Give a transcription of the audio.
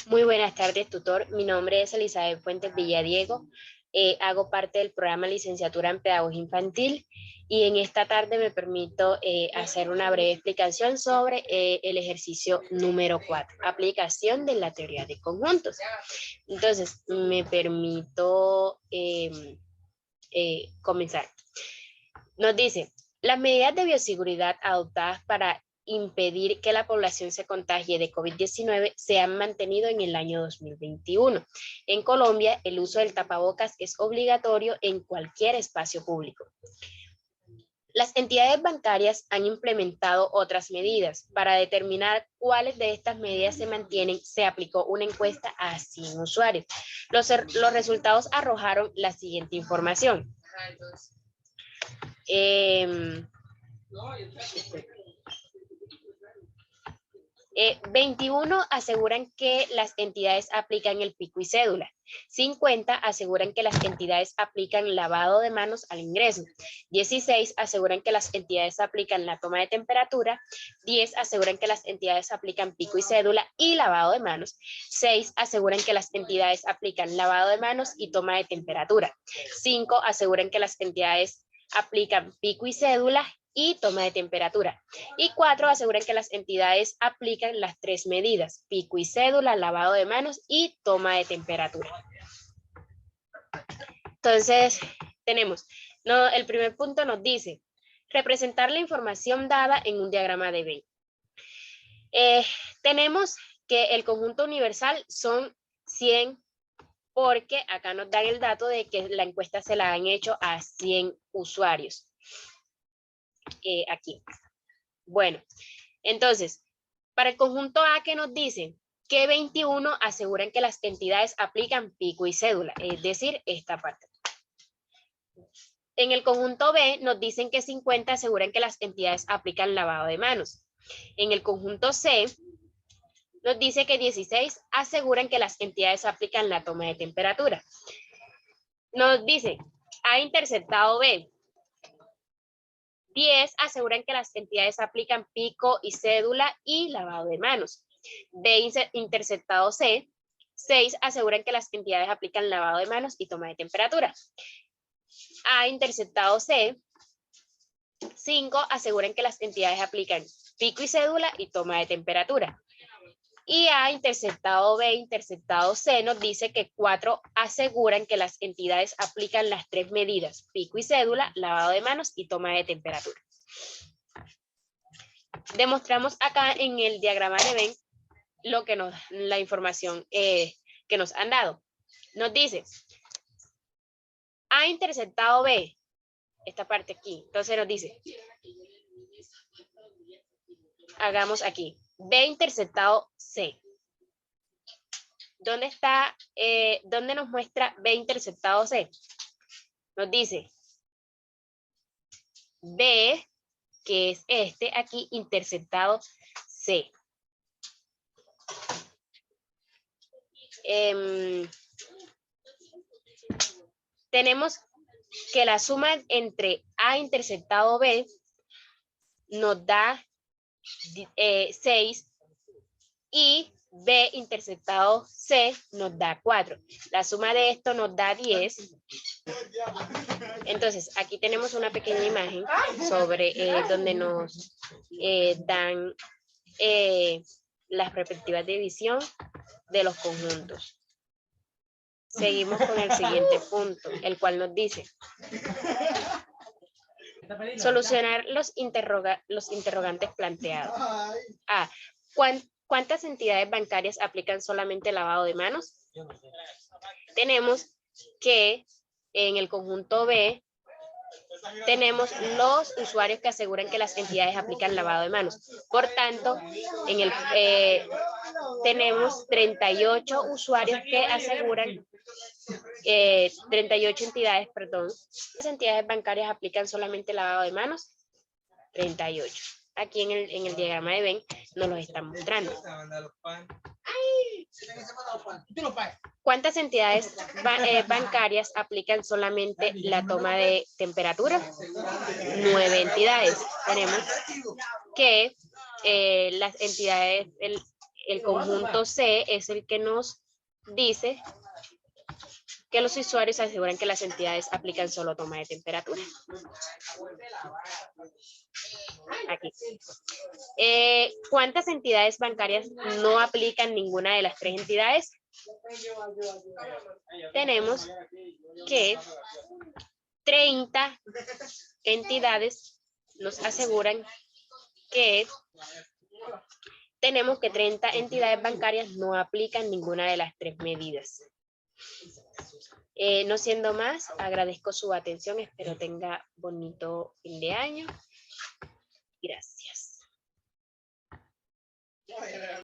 Muy buenas tardes, tutor. Mi nombre es Elizabeth Fuentes Villadiego. Hago parte del programa Licenciatura en Pedagogía Infantil y en esta tarde me permito hacer una breve explicación sobre el ejercicio número 4, aplicación de la teoría de conjuntos. Entonces, me permito comenzar. Nos dice, las medidas de bioseguridad adoptadas para impedir que la población se contagie de COVID-19 se han mantenido en el año 2021. En Colombia, el uso del tapabocas es obligatorio en cualquier espacio público. Las entidades bancarias han implementado otras medidas. Para determinar cuáles de estas medidas se mantienen, se aplicó una encuesta a 100 usuarios. Los resultados arrojaron la siguiente información. 21 aseguran que las entidades aplican el pico y cédula. 50 aseguran que las entidades aplican lavado de manos al ingreso. 16 aseguran que las entidades aplican la toma de temperatura. 10 aseguran que las entidades aplican pico y cédula y lavado de manos. 6 aseguran que las entidades aplican lavado de manos y toma de temperatura. 5 aseguran que las entidades aplican pico y cédula y toma de temperatura. Y 4 aseguran que las entidades aplican las 3 medidas, pico y cédula, lavado de manos y toma de temperatura. Entonces, tenemos, el primer punto nos dice, representar la información dada en un diagrama de Venn. Tenemos que el conjunto universal son 100, porque acá nos dan el dato de que la encuesta se la han hecho a 100 usuarios. Aquí. Bueno, entonces, para el conjunto A, ¿qué nos dicen? Que 21 aseguran que las entidades aplican pico y cédula, es decir, esta parte. En el conjunto B nos dicen que 50 aseguran que las entidades aplican lavado de manos. En el conjunto C nos dice que 16 aseguran que las entidades aplican la toma de temperatura. Nos dice A interceptado B. 10 aseguran que las entidades aplican pico y cédula y lavado de manos. B interceptado C. 6 aseguran que las entidades aplican lavado de manos y toma de temperatura. A interceptado C. 5 aseguran que las entidades aplican pico y cédula y toma de temperatura. Y A interceptado B interceptado C nos dice que 4 aseguran que las entidades aplican las 3 medidas, pico y cédula, lavado de manos y toma de temperatura. Demostramos acá en el diagrama de Venn lo que la información que nos han dado. Nos dice A interceptado B, esta parte aquí. Entonces nos dice, hagamos aquí, B interceptado C. ¿Dónde está, dónde nos muestra B interceptado C? Nos dice B, que es este aquí, interceptado C. Tenemos que la suma entre A interceptado B nos da 6 y B interceptado C nos da 4. La suma de esto nos da 10. Entonces, aquí tenemos una pequeña imagen sobre donde nos dan las perspectivas de división de los conjuntos. Seguimos con el siguiente punto, el cual nos dice solucionar los interrogantes planteados. A. ¿Cuántas entidades bancarias aplican solamente lavado de manos? Tenemos que en el conjunto B tenemos los usuarios que aseguran que las entidades aplican lavado de manos. Por tanto, tenemos 38 usuarios que aseguran, 38 entidades, perdón. ¿Las entidades bancarias aplican solamente lavado de manos? 38. Aquí en el diagrama de Venn nos lo están mostrando. ¿Cuántas entidades bancarias aplican solamente la toma de temperatura? 9 entidades. Tenemos que las entidades, el conjunto C es el que nos dice que los usuarios aseguran que las entidades aplican solo toma de temperatura. Aquí. ¿Cuántas entidades bancarias no aplican ninguna de las tres entidades? Tenemos que 30 entidades nos aseguran que tenemos que 30 entidades bancarias no aplican ninguna de las tres medidas. No siendo más, agradezco su atención. Espero tenga bonito fin de año. Gracias.